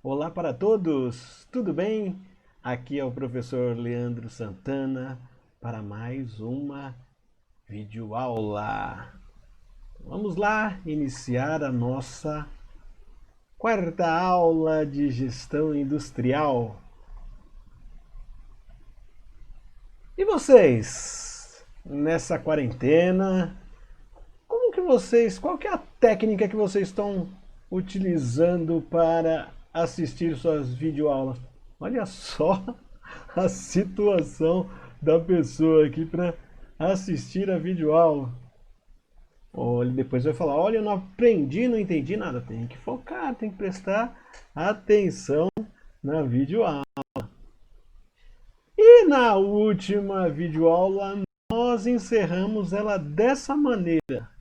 Olá para todos, tudo bem? Aqui é o professor Leandro Santana para mais uma videoaula. Vamos lá iniciar a nossa quarta aula de gestão industrial. E vocês, nessa quarentena, qual que é a técnica que vocês estão utilizando para assistir suas videoaulas? Olha só a situação da pessoa aqui para assistir a videoaula. Olha, depois vai falar, olha, eu não aprendi, não entendi nada. Tem que focar, tem que prestar atenção na videoaula. E na última videoaula nós encerramos ela dessa maneira.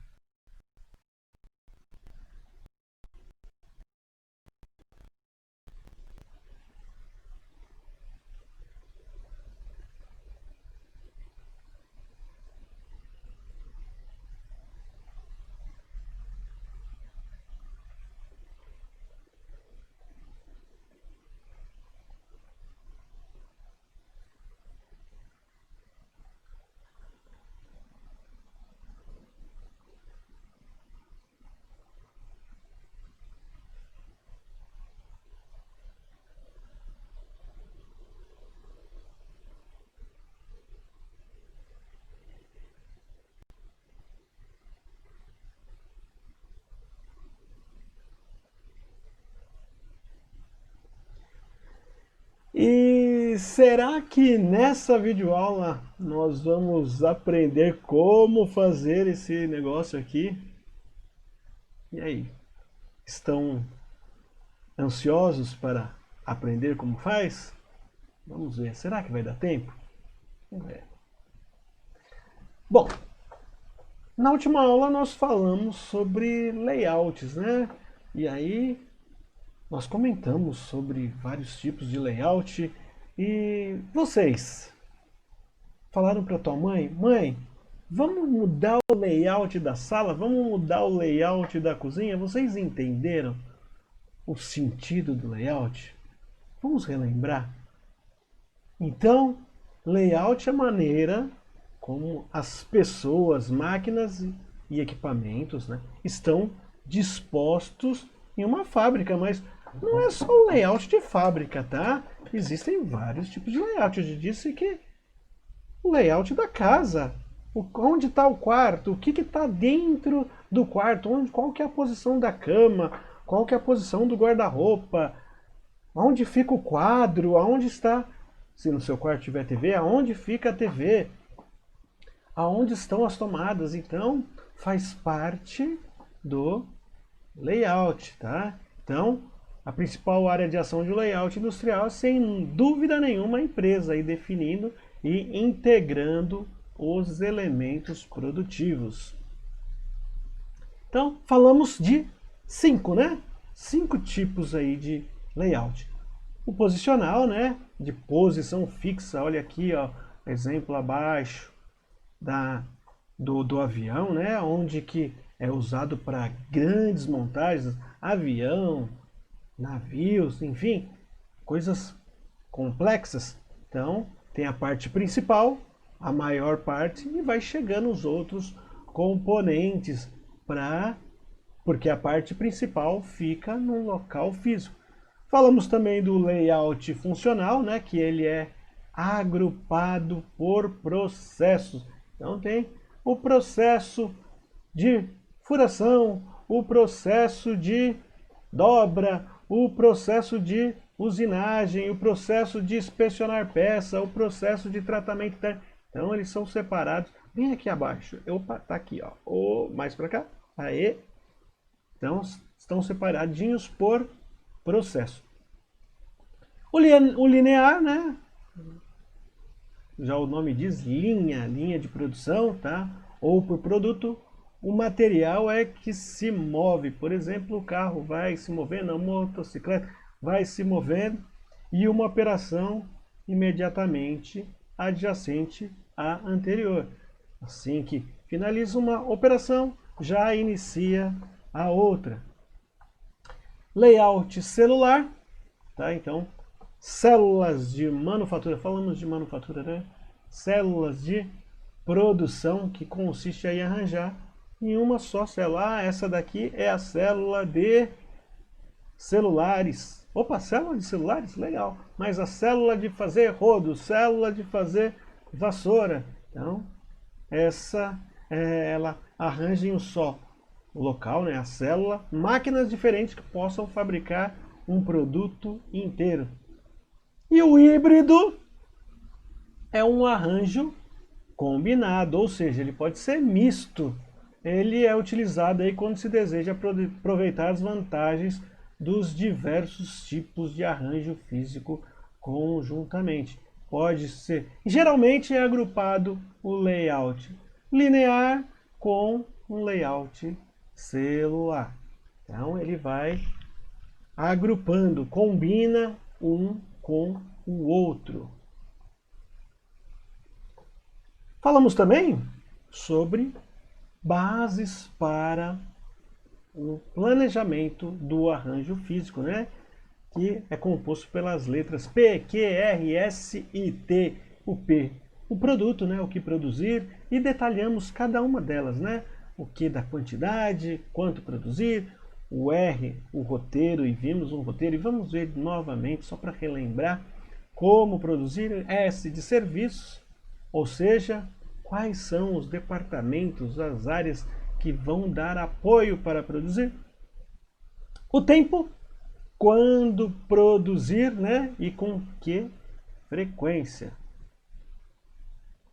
E será que nessa videoaula nós vamos aprender como fazer esse negócio aqui? E aí, estão ansiosos para aprender como faz? Vamos ver, será que vai dar tempo? Vamos ver. Bom, na última aula nós falamos sobre layouts, né? E aí nós comentamos sobre vários tipos de layout. E vocês falaram para tua mãe, mãe, vamos mudar o layout da sala, vamos mudar o layout da cozinha? Vocês entenderam o sentido do layout? Vamos relembrar? Então, layout é a maneira como as pessoas, máquinas e equipamentos, né, estão dispostos em uma fábrica, mas não é só o layout de fábrica, tá? Existem vários tipos de layout. Eu disse que o layout da casa, onde está o quarto, o que está dentro do quarto, qual que é a posição da cama, qual que é a posição do guarda-roupa, onde fica o quadro, aonde está, se no seu quarto tiver TV, aonde fica a TV, aonde estão as tomadas. Então, faz parte do layout, tá? Então, a principal área de ação de layout industrial é, sem dúvida nenhuma, a empresa aí definindo e integrando os elementos produtivos. Então, falamos de 5, né? 5 tipos aí de layout. O posicional, né? De posição fixa, olha aqui, ó, exemplo abaixo do avião, né? Onde que é usado para grandes montagens, avião, navios, enfim, coisas complexas. Então, tem a parte principal, a maior parte, e vai chegando os outros componentes porque a parte principal fica no local físico. Falamos também do layout funcional, né, que ele é agrupado por processos. Então tem o processo de furação, o processo de dobra, o processo de usinagem, o processo de inspecionar peça, o processo de tratamento térmico. Então eles são separados bem aqui abaixo. Opa, tá aqui, ó. Mais para cá. Aê. Então estão separadinhos por processo. O linear, né? Já o nome diz linha de produção, tá? Ou por produto. O material é que se move. Por exemplo, o carro vai se movendo, a motocicleta vai se movendo e uma operação imediatamente adjacente à anterior. Assim que finaliza uma operação, já inicia a outra. Layout celular tá? Então, células de manufatura, falamos de manufatura, né? Células de produção, que consiste aí em arranjar em uma só célula. Ah, essa daqui é a célula de celulares. Opa, célula de celulares? Legal. Mas a célula de fazer rodo, célula de fazer vassoura. Então, essa ela arranja em um só local, né, a célula, máquinas diferentes que possam fabricar um produto inteiro. E o híbrido é um arranjo combinado, ou seja, ele pode ser misto. Ele é utilizado aí quando se deseja aproveitar as vantagens dos diversos tipos de arranjo físico conjuntamente. Pode ser, geralmente é agrupado o layout linear com um layout celular. Então ele vai agrupando, combina um com o outro. Falamos também sobre bases para o planejamento do arranjo físico, né? Que é composto pelas letras P, Q, R, S e T. O P, o produto, né? O que produzir, e detalhamos cada uma delas, né? O que da quantidade, quanto produzir, o R, o roteiro, e vimos um roteiro, e vamos ver novamente, só para relembrar, como produzir. S de serviços, ou seja, quais são os departamentos, as áreas que vão dar apoio para produzir. O tempo, quando produzir, né? E com que frequência.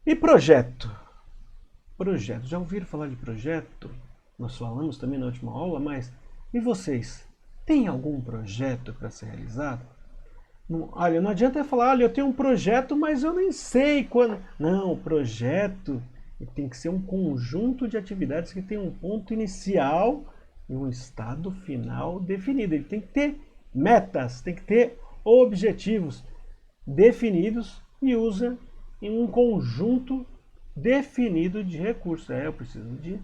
E projeto. Projeto. Já ouviram falar de projeto? Nós falamos também na última aula, mas e vocês? Tem algum projeto para ser realizado? Olha, não adianta falar, olha, eu tenho um projeto, mas eu nem sei quando. Não, o projeto tem que ser um conjunto de atividades que tem um ponto inicial e um estado final definido. Ele tem que ter metas, tem que ter objetivos definidos e usa em um conjunto definido de recursos. Eu preciso de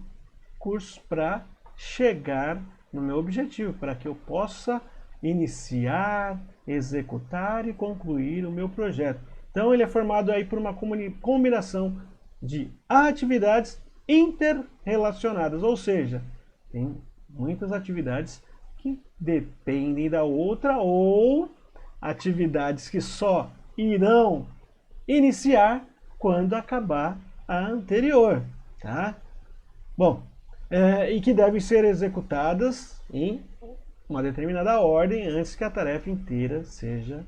recursos para chegar no meu objetivo, para que eu possa iniciar, executar e concluir o meu projeto. Então ele é formado aí por uma combinação de atividades interrelacionadas, ou seja, tem muitas atividades que dependem da outra ou atividades que só irão iniciar quando acabar a anterior, tá? Bom, e que devem ser executadas em uma determinada ordem antes que a tarefa inteira seja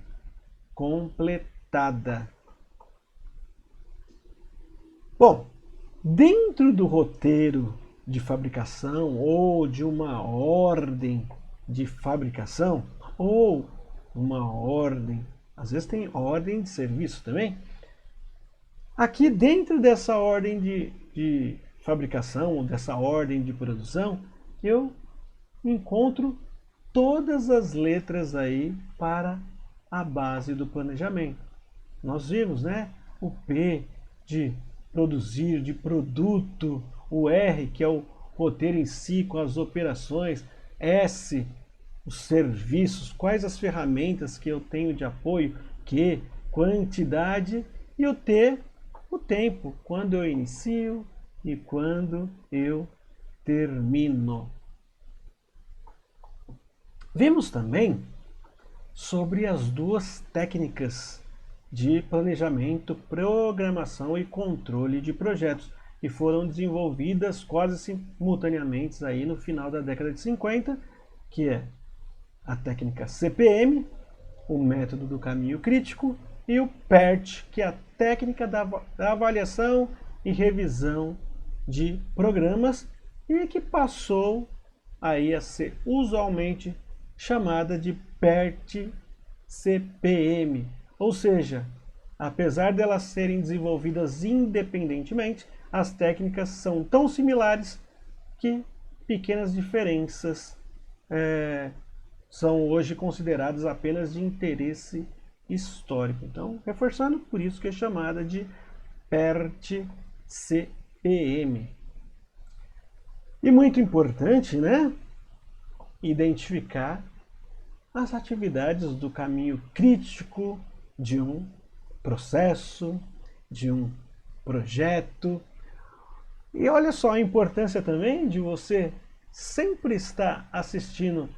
completada. Bom, dentro do roteiro de fabricação ou de uma ordem de fabricação ou uma ordem, às vezes tem ordem de serviço também. Aqui dentro dessa ordem de fabricação ou dessa ordem de produção, eu encontro todas as letras aí para a base do planejamento. Nós vimos, né? O P de produzir, de produto, o R, que é o roteiro em si, com as operações, S, os serviços, quais as ferramentas que eu tenho de apoio, Q, quantidade, e o T, o tempo, quando eu inicio e quando eu termino. Vimos também sobre as duas técnicas de planejamento, programação e controle de projetos, que foram desenvolvidas quase simultaneamente aí no final da década de 50, que é a técnica CPM, o método do caminho crítico, e o PERT, que é a técnica da avaliação e revisão de programas, e que passou aí a ser usualmente chamada de PERT-CPM, ou seja, apesar de elas serem desenvolvidas independentemente, as técnicas são tão similares que pequenas diferenças são hoje consideradas apenas de interesse histórico. Então, reforçando, por isso que é chamada de PERT-CPM. E muito importante, né? Identificar as atividades do caminho crítico de um processo, de um projeto. E olha só a importância também de você sempre estar assistindo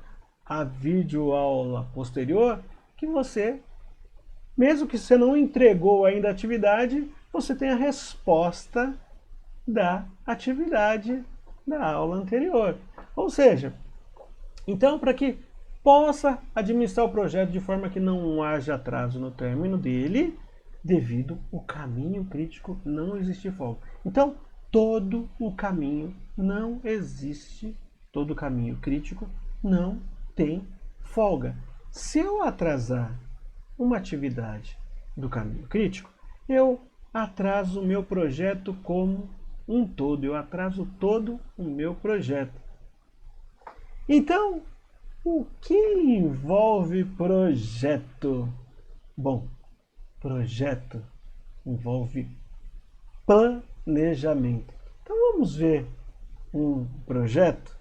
a videoaula posterior, que você, mesmo que você não entregou ainda a atividade, você tem a resposta da atividade da aula anterior. Ou seja, então, para que possa administrar o projeto de forma que não haja atraso no término dele, devido ao caminho crítico não existir folga. Então, todo o caminho não existe, todo o caminho crítico não tem folga. Se eu atrasar uma atividade do caminho crítico, eu atraso o meu projeto como um todo, eu atraso todo o meu projeto. Então, o que envolve projeto? Bom, projeto envolve planejamento. Então vamos ver um projeto?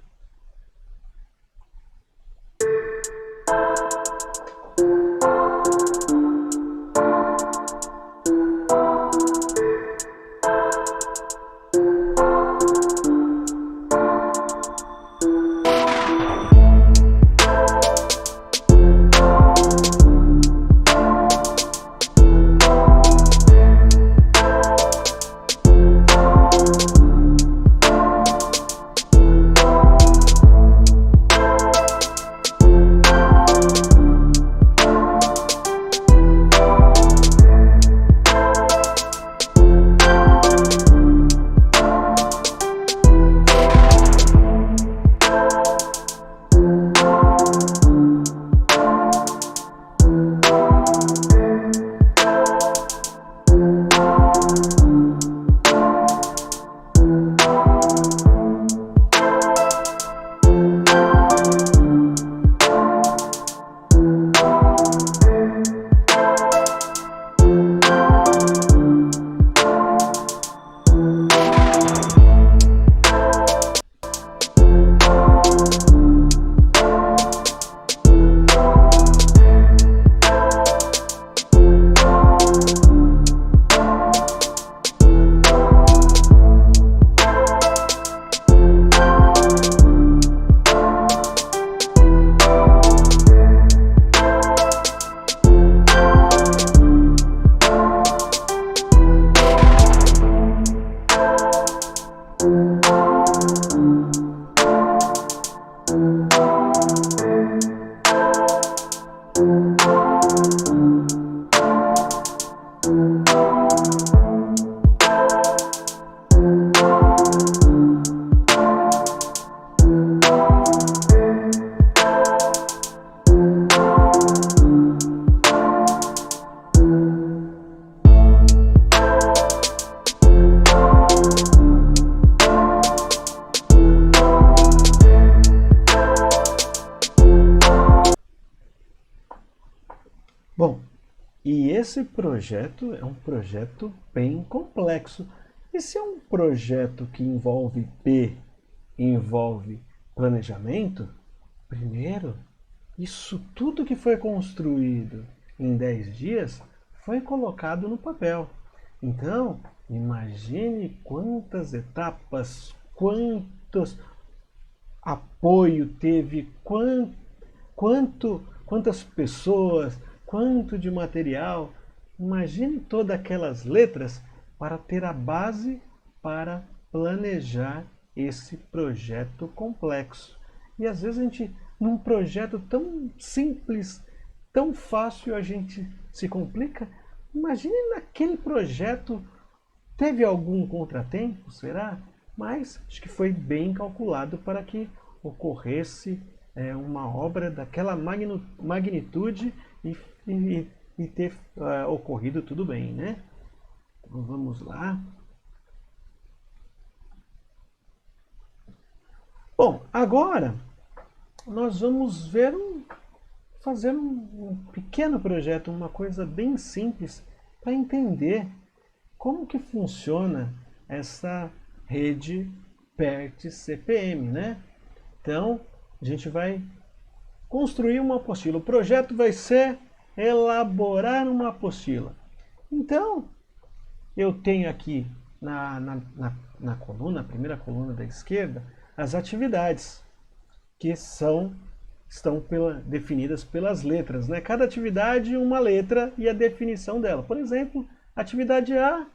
Bom, e esse projeto é um projeto bem complexo. E se é um projeto que envolve envolve planejamento, primeiro, isso tudo que foi construído em 10 dias foi colocado no papel. Então, imagine quantas etapas, quantos apoio teve, quantas pessoas, quanto de material. Imagine todas aquelas letras para ter a base para planejar esse projeto complexo. E às vezes a gente, num projeto tão simples, tão fácil, a gente se complica. Imagine naquele projeto, teve algum contratempo, será? Mas acho que foi bem calculado para que ocorresse uma obra daquela magnitude e ter ocorrido tudo bem, né? Então vamos lá. Bom, agora nós vamos fazer um pequeno projeto, uma coisa bem simples para entender como que funciona essa rede PERT CPM, né? Então, a gente vai construir uma apostila. O projeto vai ser elaborar uma apostila. Então, eu tenho aqui na coluna, a primeira coluna da esquerda, as atividades que estão definidas pelas letras, né? Cada atividade uma letra e a definição dela. Por exemplo, atividade A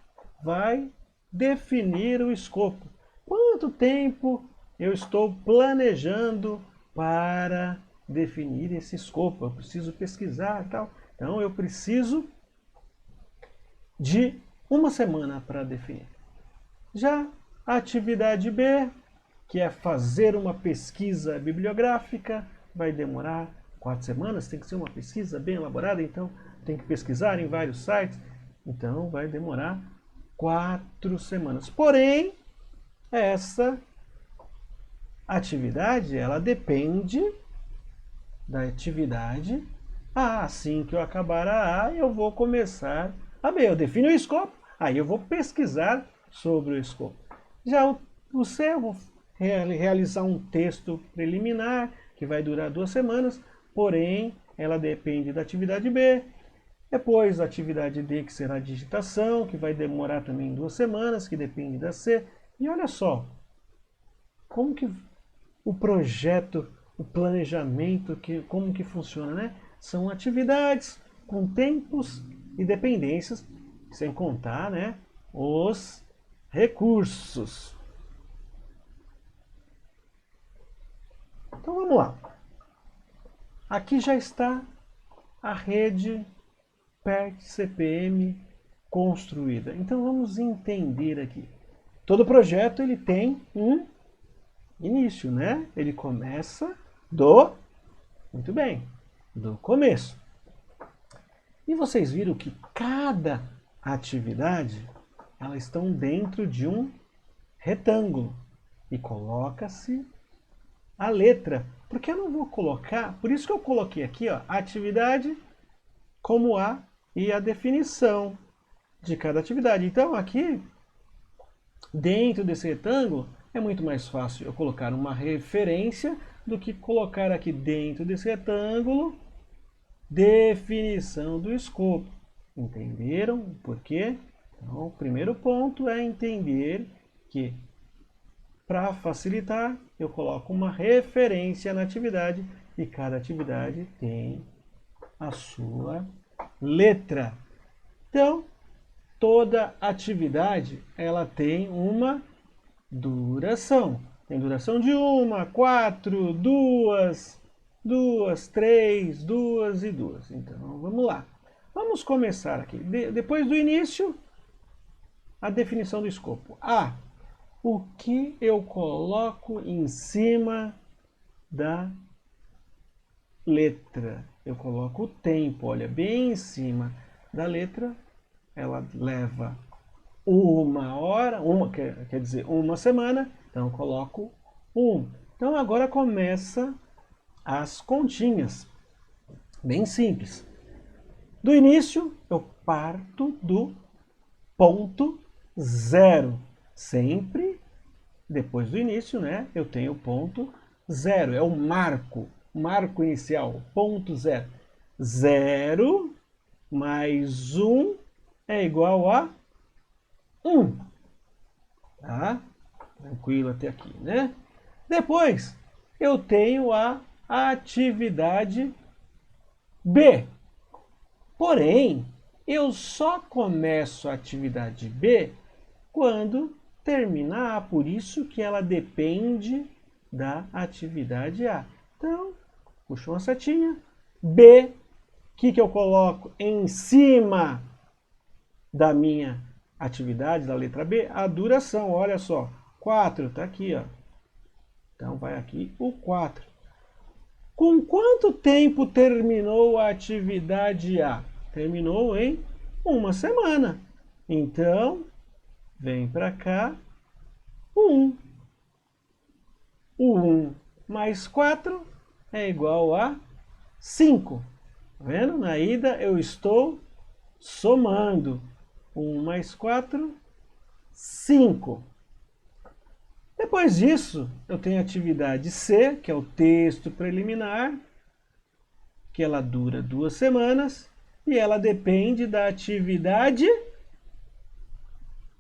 vai definir o escopo. Quanto tempo eu estou planejando para definir esse escopo? Eu preciso pesquisar e tal. Então eu preciso de uma semana para definir. Já a atividade B, que é fazer uma pesquisa bibliográfica, vai demorar 4 semanas, tem que ser uma pesquisa bem elaborada, então tem que pesquisar em vários sites, então vai demorar 4 semanas. Porém, essa atividade, ela depende da atividade A. Assim que eu acabar a A, eu vou começar a B. Eu defino o escopo, aí eu vou pesquisar sobre o escopo. Já o C, eu vou realizar um texto preliminar, que vai durar 2 semanas, porém, ela depende da atividade B. Depois, a atividade D, que será a digitação, que vai demorar também 2 semanas, que depende da C. E olha só, como que o projeto, o planejamento, como que funciona, né? São atividades com tempos e dependências, sem contar, né, os recursos. Então vamos lá. Aqui já está a rede PERT CPM construída. Então vamos entender aqui. Todo projeto ele tem um início, né? Ele começa muito bem, do começo. E vocês viram que cada atividade, elas estão dentro de um retângulo. E coloca-se a letra. Porque eu não vou colocar, por isso que eu coloquei aqui, ó, a atividade como A e a definição de cada atividade. Então aqui, dentro desse retângulo, é muito mais fácil eu colocar uma referência do que colocar aqui dentro desse retângulo definição do escopo. Entenderam por quê? Então, o primeiro ponto é entender que, para facilitar, eu coloco uma referência na atividade e cada atividade tem a sua letra. Então, toda atividade ela tem uma duração. Tem duração de 1, 4, 2, 3, 2 e 2. Então, vamos lá. Vamos começar aqui. Depois do início, a definição do escopo. A. O que eu coloco em cima da letra? Eu coloco o tempo, olha, bem em cima da letra. Ela leva 1 hora, quer dizer, 1 semana. Então, eu coloco 1. Então, agora começa as continhas. Bem simples. Do início, eu parto do ponto 0. Sempre depois do início, né? Eu tenho o ponto 0. É o marco inicial, ponto 0. 0 mais 1 é igual a 1. Tá? Tranquilo até aqui, né? Depois, eu tenho a atividade B. Porém, eu só começo a atividade B quando terminar A, por isso que ela depende da atividade A. Então, puxo uma setinha. B, o que eu coloco em cima da minha atividade, da letra B? A duração, olha só. 4, está aqui, ó. Então, vai aqui o 4. Com quanto tempo terminou a atividade A? Terminou em 1 semana. Então, vem para cá, 1. O 1 mais 4 é igual a 5. Tá vendo? Na ida eu estou somando. 1 mais 4, 5. Depois disso, eu tenho a atividade C, que é o texto preliminar. que ela dura 2 semanas e ela depende da atividade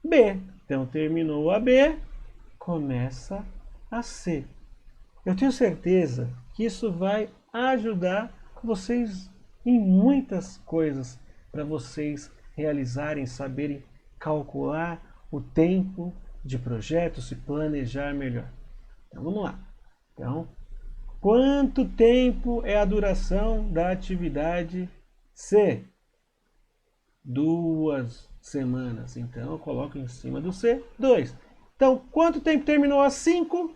B. Então, terminou a B, começa a C. Eu tenho certeza que isso vai ajudar vocês em muitas coisas, para vocês realizarem, saberem calcular o tempo de projeto, se planejar melhor. Então, vamos lá. Então, quanto tempo é a duração da atividade C? 2 semanas. Então, eu coloco em cima do C, 2. Então, quanto tempo terminou a 5?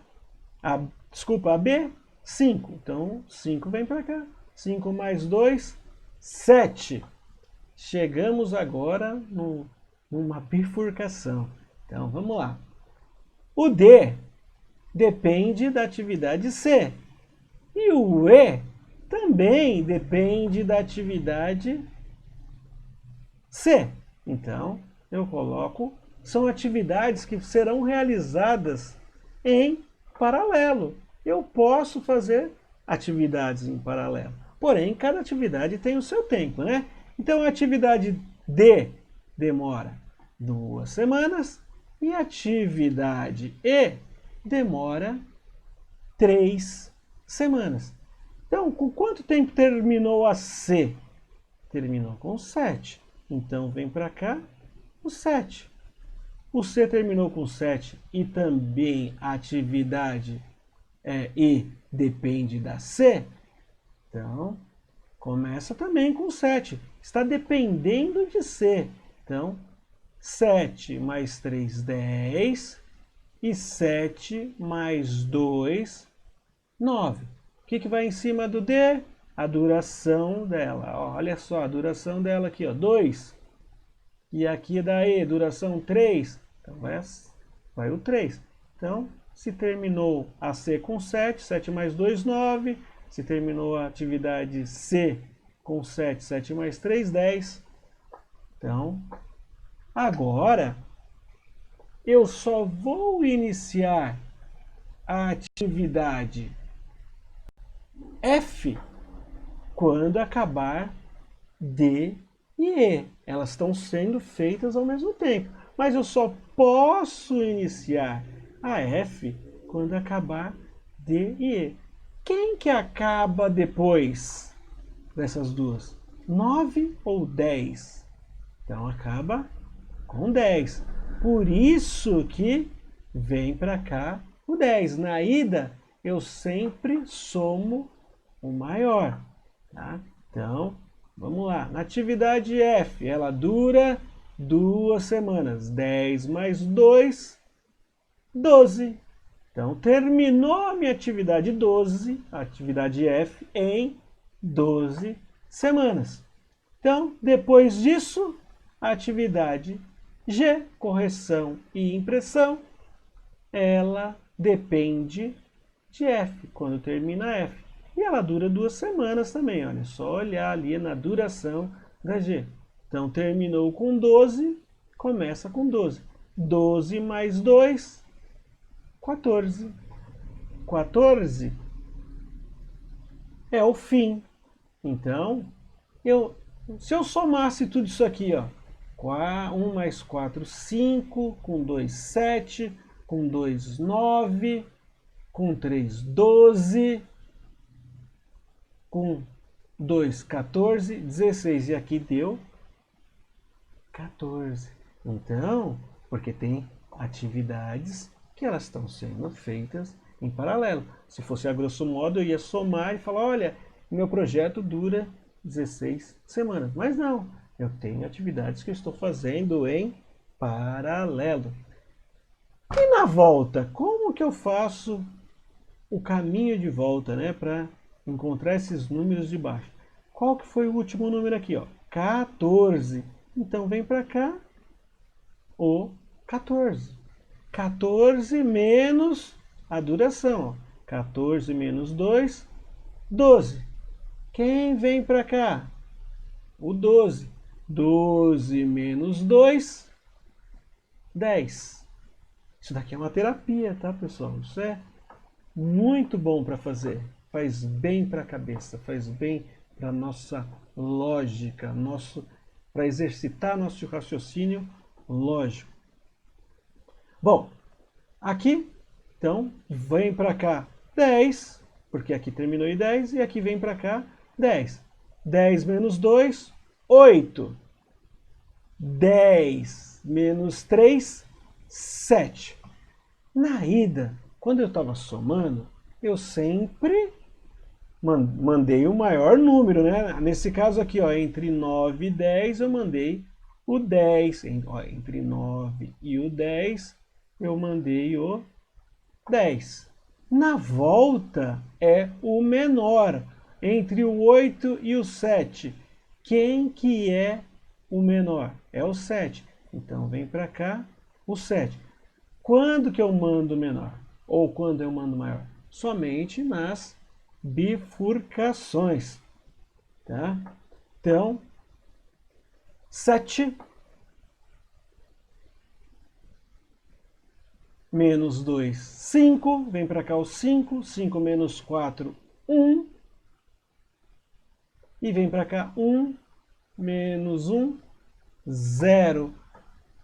Desculpa, a B? 5. Então, 5 vem para cá. 5 mais 2, 7. Chegamos agora numa bifurcação. Então, vamos lá. O D depende da atividade C. E o E também depende da atividade C. Então, eu coloco, são atividades que serão realizadas em paralelo. Eu posso fazer atividades em paralelo. Porém, cada atividade tem o seu tempo, né? Então, a atividade D demora 2 semanas e a atividade E demora 3 semanas. Então, com quanto tempo terminou a C? Terminou com 7. Então, vem para cá o 7. O C terminou com 7 e também a atividade E depende da C. Então, começa também com 7. Está dependendo de C. Então, 7 mais 3, 10. E 7 mais 2, 9. O que vai em cima do D? A duração dela. Ó, olha só, a duração dela aqui, ó, 2. E aqui da E, duração 3. Então vai o 3. Então, se terminou a C com 7, 7 mais 2, 9. Se terminou a atividade C com 7, 7 mais 3, 10. Então, agora eu só vou iniciar a atividade F quando acabar D e E. Elas estão sendo feitas ao mesmo tempo. Mas eu só posso iniciar a F quando acabar D e E. Quem que acaba depois dessas duas? 9 ou 10? Então acaba com 10. Por isso que vem para cá o 10. Na ida, eu sempre somo o maior. Tá? Então, vamos lá. Na atividade F, ela dura 2 semanas. 10 mais 2, 12. Então, terminou a minha atividade 12, a atividade F, em 12 semanas. Então, depois disso, a atividade G, correção e impressão, ela depende de F, quando termina F. E ela dura 2 semanas também, olha, só olhar ali na duração da G. Então, terminou com 12, começa com 12. 12 mais 2, 14. 14 é o fim. Então, se eu somasse tudo isso aqui, ó, 1 mais 4, 5, com 2, 7, com 2, 9, com 3, 12, com 2, 14, 16. E aqui deu 14. Então, porque tem atividades que elas estão sendo feitas em paralelo. Se fosse a grosso modo, eu ia somar e falar, olha, meu projeto dura 16 semanas. Mas não, eu tenho atividades que eu estou fazendo em paralelo. E na volta, como que eu faço o caminho de volta, né, para encontrar esses números de baixo? Qual que foi o último número aqui, ó? 14. Então vem para cá o 14. 14 menos a duração, ó. 14 menos 2, 12. Quem vem para cá? O 12. 12 menos 2, 10. Isso daqui é uma terapia, tá, pessoal? Isso é muito bom para fazer. Faz bem para a cabeça, faz bem para nossa lógica, para exercitar nosso raciocínio lógico. Bom, aqui, então, vem para cá 10, porque aqui terminou em 10, e aqui vem para cá 10. 10 menos 2, 8. 10 menos 3, 7. Na ida, quando eu estava somando, eu sempre mandei o maior número, né? Nesse caso aqui, ó, entre 9 e 10, eu mandei o 10. Entre 9 e o 10, eu mandei o 10. Na volta é o menor, entre o 8 e o 7. Quem que é o menor? É o 7. Então vem para cá o 7. Quando que eu mando menor? Ou quando eu mando maior? Somente nas bifurcações. Tá? Então, 7 menos 2, 5. Vem para cá o 5. 5 menos 4, 1. E vem para cá 1 menos 1, 0.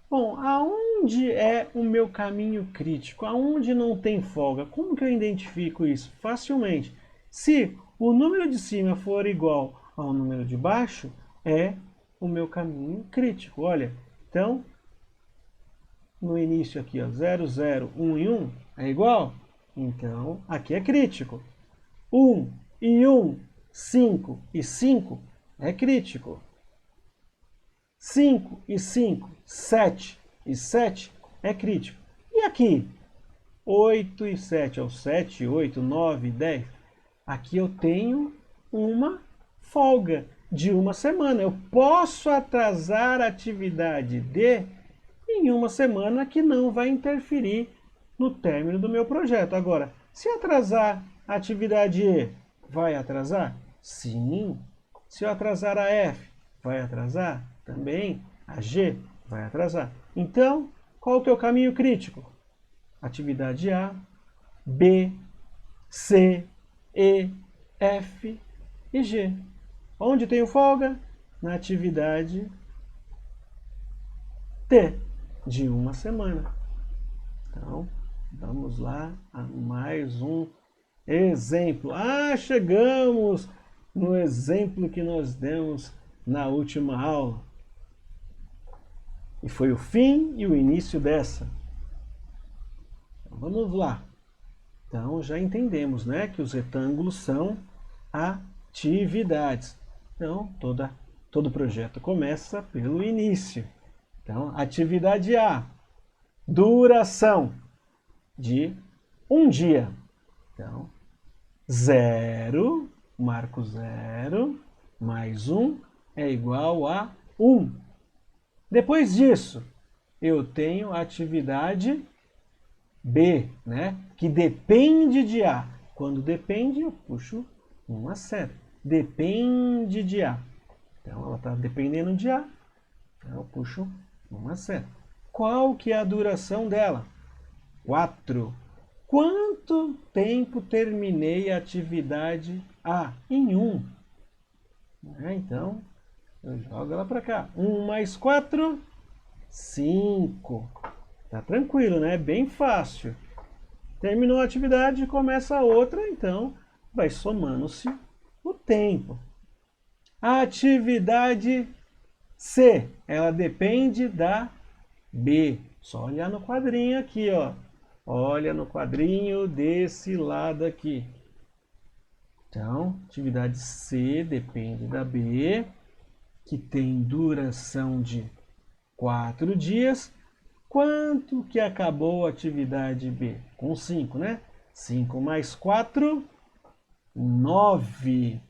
Bom, aonde é o meu caminho crítico? Aonde não tem folga? Como que eu identifico isso? Facilmente. Se o número de cima for igual ao número de baixo, é o meu caminho crítico. Olha, então, no início aqui, ó, 0, 0, 1 e 1 é igual? Então, aqui é crítico. 1 e 1, 5 e 5 é crítico. 5 e 5, 7 e 7 é crítico. E aqui? 8 e 7, ou 7, 8, 9, 10. Aqui eu tenho uma folga de uma semana. Eu posso atrasar a atividade D em uma semana que não vai interferir no término do meu projeto. Agora, se atrasar a atividade E, vai atrasar? Sim. Se eu atrasar a F, vai atrasar? Também. A G vai atrasar. Então, qual que é o caminho crítico? Atividade A, B, C, E, F e G. Onde tenho folga? Na atividade T, de uma semana. Então, vamos lá a mais um exemplo. Chegamos no exemplo que nós demos na última aula. E foi o fim e o início dessa. Então, vamos lá. Então, já entendemos, né, que os retângulos são atividades. Então, todo projeto começa pelo início. Então, atividade A, duração de um dia. Então, 0, marco 0, mais 1 é igual a 1. Depois disso, eu tenho a atividade B, né? Que depende de A. Quando depende, eu puxo uma seta. Depende de A. Então, ela está dependendo de A. Então, eu puxo uma seta. Qual que é a duração dela? 4. Quanto tempo terminei a atividade A? Em 1. Então, eu jogo ela para cá. 1 mais 4, 5. Tá tranquilo, né? Bem fácil. Terminou a atividade, começa a outra, então vai somando-se o tempo. A atividade C, ela depende da B. Só olhar no quadrinho aqui, ó. Olha no quadrinho desse lado aqui. Então, atividade C depende da B, que tem duração de 4 dias. Quanto que acabou a atividade B? Com 5, né? 5 mais 4, 9.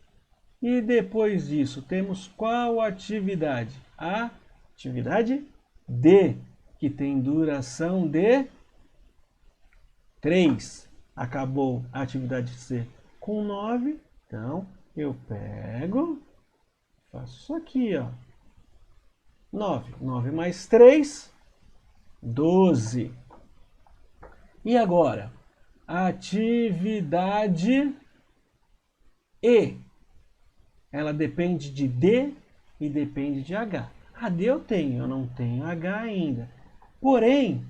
E depois disso, temos qual atividade? A atividade D, que tem duração de 3. Acabou a atividade C com 9. Então, eu pego, faço isso aqui, ó. 9. 9 mais 3, 12. E agora? A atividade E. ela depende de D e depende de H. A D eu tenho, eu não tenho H ainda. Porém,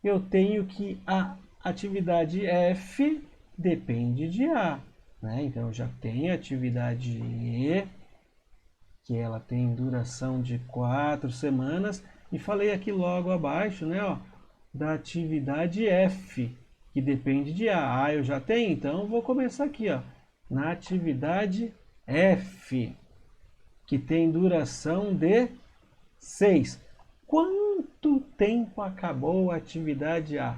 eu tenho que a atividade F depende de A. Né? Então, eu já tenho a atividade E, que ela tem duração de 4 semanas. E falei aqui logo abaixo, né, ó, da atividade F, que depende de A. A eu já tenho, então vou começar aqui, ó, na atividade F, que tem duração de 6. Quanto tempo acabou a atividade A?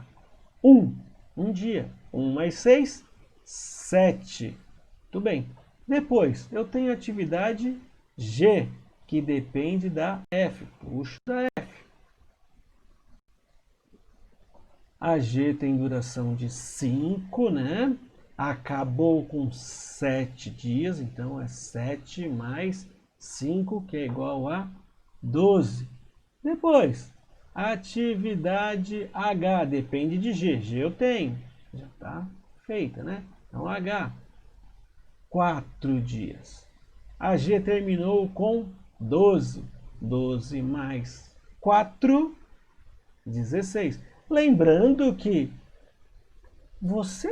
1 dia. 1 mais 6, 7. Tudo bem. Depois, eu tenho a atividade G, que depende da F. Puxo da F. A G tem duração de 5, né? Acabou com 7 dias, então é 7 mais 5, que é igual a 12. Depois, atividade H depende de G. G eu tenho, já está feita, né? Então H, 4 dias. A G terminou com 12. 12 mais 4, 16. Lembrando que você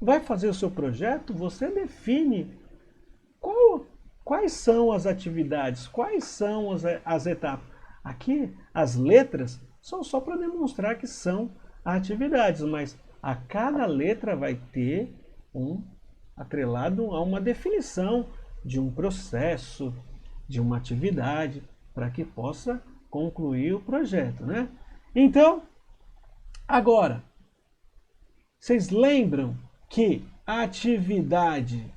vai fazer o seu projeto, você define quais são as atividades, quais são as etapas. Aqui, as letras são só para demonstrar que são atividades, mas a cada letra vai ter atrelado a uma definição de um processo, de uma atividade, para que possa concluir o projeto, né? Então, agora, vocês lembram que a atividade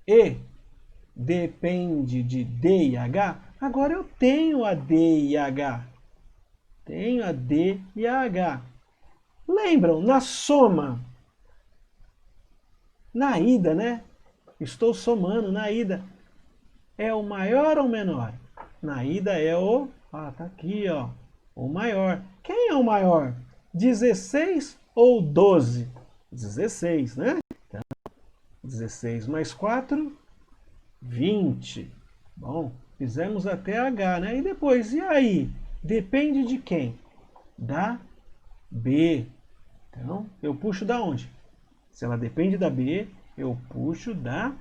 E depende de D e H? Agora eu tenho a D e a H. Tenho a D e a H. Lembram, na soma, na ida, né? Estou somando na ida. É o maior ou o menor? Na ida é o... tá aqui, ó. O maior. Quem é o maior? 16 ou 12? 16, né? Então, 16 mais 4, 20. Bom, fizemos até H, né? E depois, e aí? Depende de quem? Da B. Então, eu puxo da onde? Se ela depende da B, eu puxo da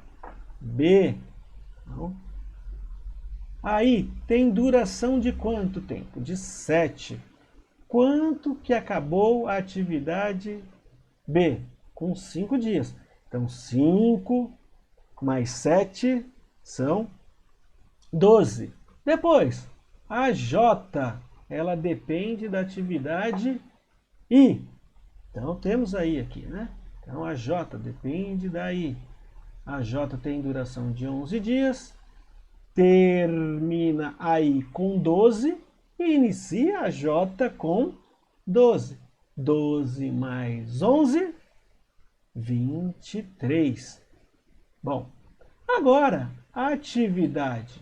B. Então, aí, tem duração de quanto tempo? De 7. Quanto que acabou a atividade B? Com 5 dias. Então, 5 mais 7 são 12. Depois, a J, ela depende da atividade I. Então, temos aí aqui, né? Então, a J depende da I. A J tem duração de 11 dias, termina aí com 12 e inicia a J com 12. 12 mais 11, 23. Bom, agora a atividade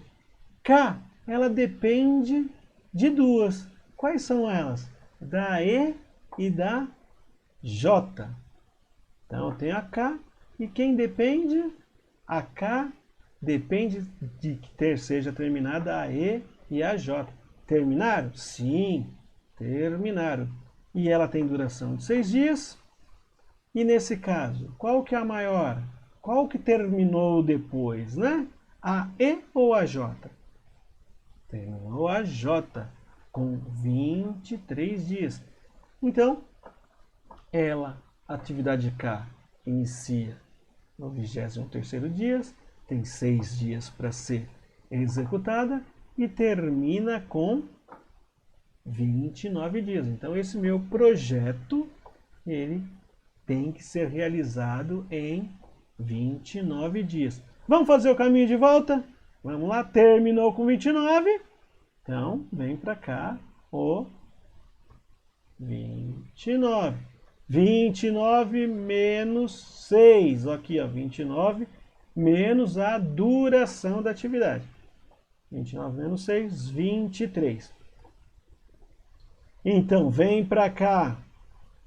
K, ela depende de duas. Quais são elas? Da E e da J. Então eu tenho a K e quem depende? A K depende de que seja terminada a E e a J. Terminaram? Sim, terminaram. E ela tem duração de 6 dias. E nesse caso, qual que é a maior? Qual que terminou depois, né? A E ou a J? Terminou a J, com 23 dias. Então, a atividade K, inicia no 23º dia, tem 6 dias para ser executada e termina com 29 dias. Então, esse meu projeto, ele tem que ser realizado em 29 dias. Vamos fazer o caminho de volta? Vamos lá, terminou com 29. Então, vem para cá o 29. 29 menos 6. Aqui, ó, 29 menos a duração da atividade. 29 menos 6, 23. Então, vem para cá.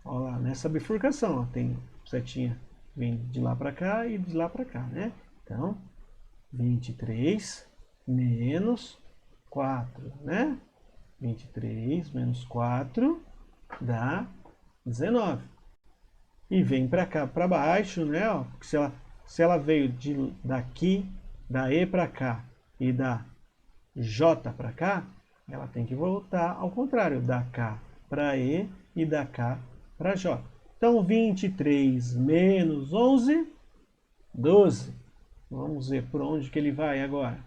Olha lá, nessa bifurcação, ó, tem setinha, vem de lá para cá e de lá para cá, né? Então, 23 menos 4, né? 23 menos 4 dá 19. E vem para cá, para baixo, né? Ó, porque se ela veio daqui, da E para cá e da J para cá, ela tem que voltar ao contrário, da K para E e da K para J. Então, 23 menos 11, 12. Vamos ver por onde que ele vai agora.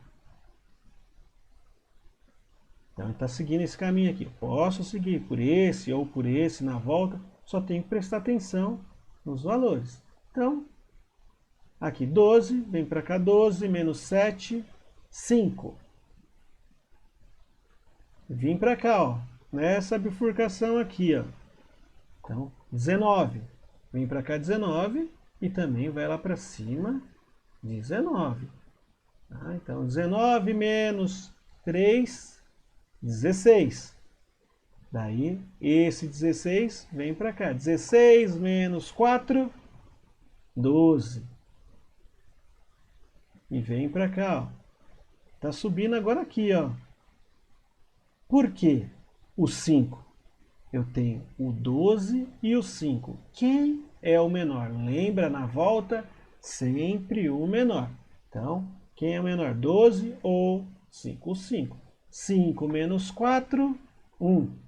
Então, ele está seguindo esse caminho aqui. Posso seguir por esse ou por esse na volta, só tenho que prestar atenção nos valores. Então, aqui 12, vem para cá 12, menos 7, 5. Vim para cá, ó, nessa bifurcação aqui, ó. Então, 19. Vem para cá 19 e também vai lá para cima 19. Tá? Então, 19 menos 3, 16. Daí, esse 16 vem para cá. 16 menos 4, 12. E vem para cá, ó. Tá subindo agora aqui, ó. Por quê? O 5. Eu tenho o 12 e o 5. Quem é o menor? Lembra, na volta, sempre o menor. Então, quem é o menor? 12 ou 5? O 5. 5 menos 4, 1.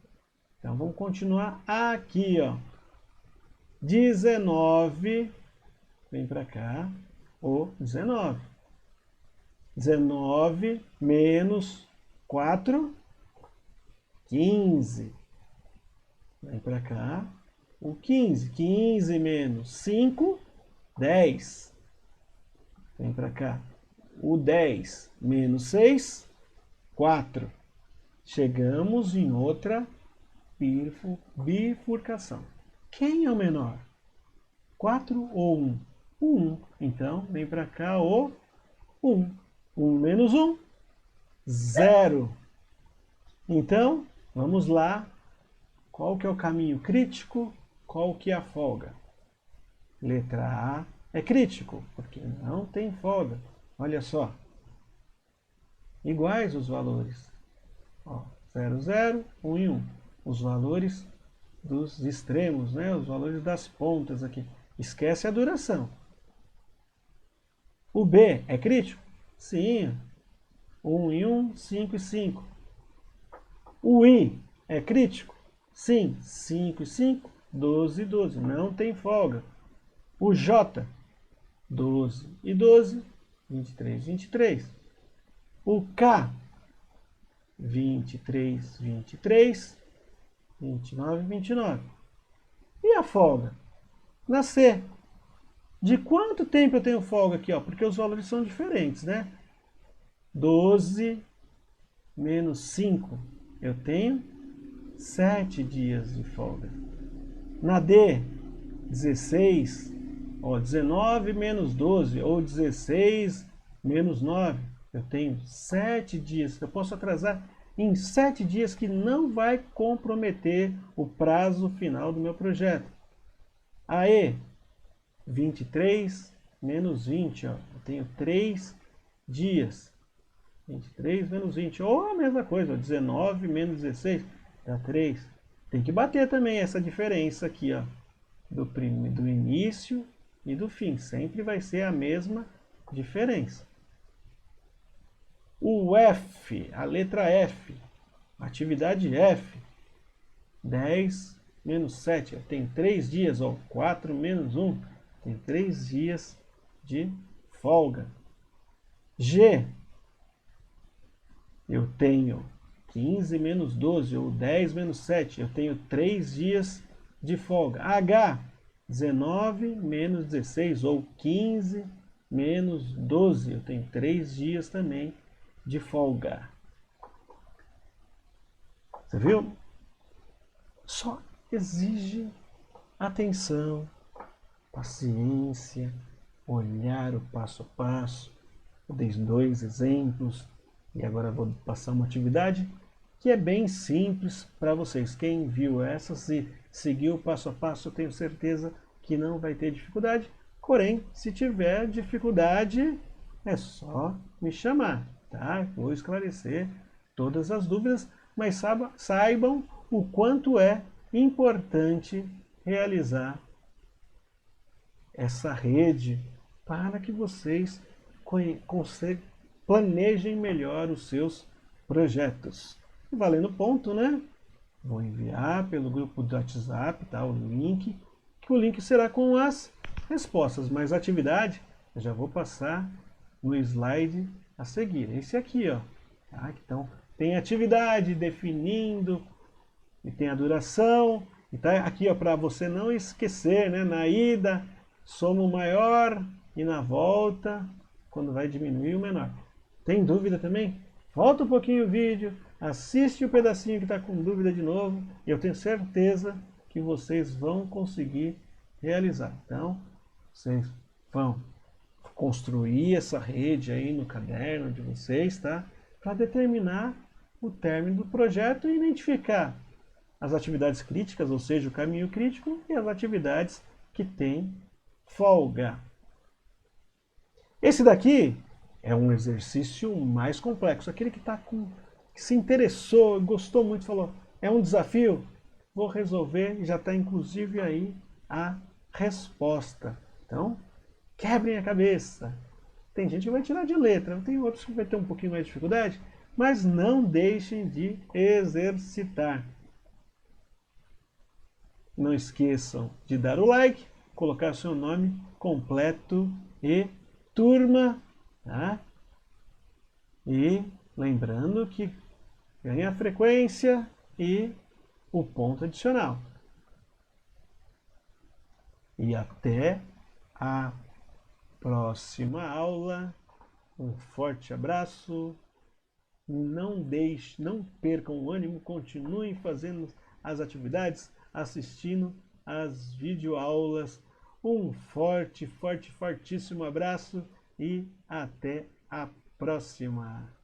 Então, vamos continuar aqui, ó. 19, vem para cá, o 19. 19 menos 4, 15. Vem para cá, o 15. 15 menos 5, 10. Vem para cá, o 10 menos 6, 4. Chegamos em outra bifurcação. Quem é o menor? 4 ou 1? O 1. Então, vem para cá o 1. 1 menos 1, 0. Então, vamos lá. Qual que é o caminho crítico? Qual que é a folga? Letra A é crítico, porque não tem folga. Olha só. Iguais os valores. Ó, 0, 0, 1 e 1. Os valores dos extremos, né? Os valores das pontas aqui. Esquece a duração. O B é crítico? Sim. 1 e 1, 5 e 5. O I é crítico? Sim. 5 e 5, 12 e 12. Não tem folga. O J, 12 e 12, 23, 23. O K, 23, 23, 29, 29. E a folga? Na C. De quanto tempo eu tenho folga aqui? Ó? Porque os valores são diferentes, né? 12 menos 5. Eu tenho 7 dias de folga. Na D, 16. Ó, 19 menos 12. Ou 16 menos 9. Eu tenho 7 dias. Eu posso atrasar em 7 dias, que não vai comprometer o prazo final do meu projeto. Aí, 23 menos 20, ó. Eu tenho 3 dias. 23 menos 20, ou a mesma coisa, ó. 19 menos 16, dá 3. Tem que bater também essa diferença aqui, ó, do início e do fim. Sempre vai ser a mesma diferença. O F, a letra F, atividade F, 10 menos 7, eu tenho 3 dias, ó, 4 menos 1, tem 3 dias de folga. G, eu tenho 15 menos 12, ou 10 menos 7, eu tenho 3 dias de folga. H, 19 menos 16, ou 15 menos 12, eu tenho 3 dias também de folga. Você viu? Só exige atenção, paciência, olhar o passo a passo. Eu dei 2 exemplos e agora vou passar uma atividade que é bem simples para vocês. Quem viu essa, se seguiu o passo a passo, eu tenho certeza que não vai ter dificuldade. Porém, se tiver dificuldade, é só me chamar, tá? Vou esclarecer todas as dúvidas, mas saibam o quanto é importante realizar essa rede para que vocês planejem melhor os seus projetos. Valendo ponto, né? Vou enviar pelo grupo do WhatsApp, tá? O link, que o link será com as respostas, mas a atividade eu já vou passar no slide a seguir. Esse aqui, ó. Tá? Então, tem atividade definindo e tem a duração. E tá aqui, ó, para você não esquecer, né? Na ida, soma o maior e na volta, quando vai diminuir o menor. Tem dúvida também? Volta um pouquinho o vídeo, assiste o pedacinho que está com dúvida de novo, e eu tenho certeza que vocês vão conseguir realizar. Então, vocês vão construir essa rede aí no caderno de vocês, tá? Para determinar o término do projeto e identificar as atividades críticas, ou seja, o caminho crítico, e as atividades que têm folga. Esse daqui é um exercício mais complexo. Aquele que que se interessou, gostou muito, falou, é um desafio, vou resolver, e já está inclusive aí a resposta. Então, quebrem a cabeça. Tem gente que vai tirar de letra, tem outros que vai ter um pouquinho mais de dificuldade, mas não deixem de exercitar. Não esqueçam de dar o like, colocar seu nome completo e turma, tá? E lembrando que ganha a frequência e o ponto adicional. E até a próxima aula. Um forte abraço. Não percam o ânimo, continuem fazendo as atividades, assistindo às videoaulas. Um fortíssimo abraço e até a próxima.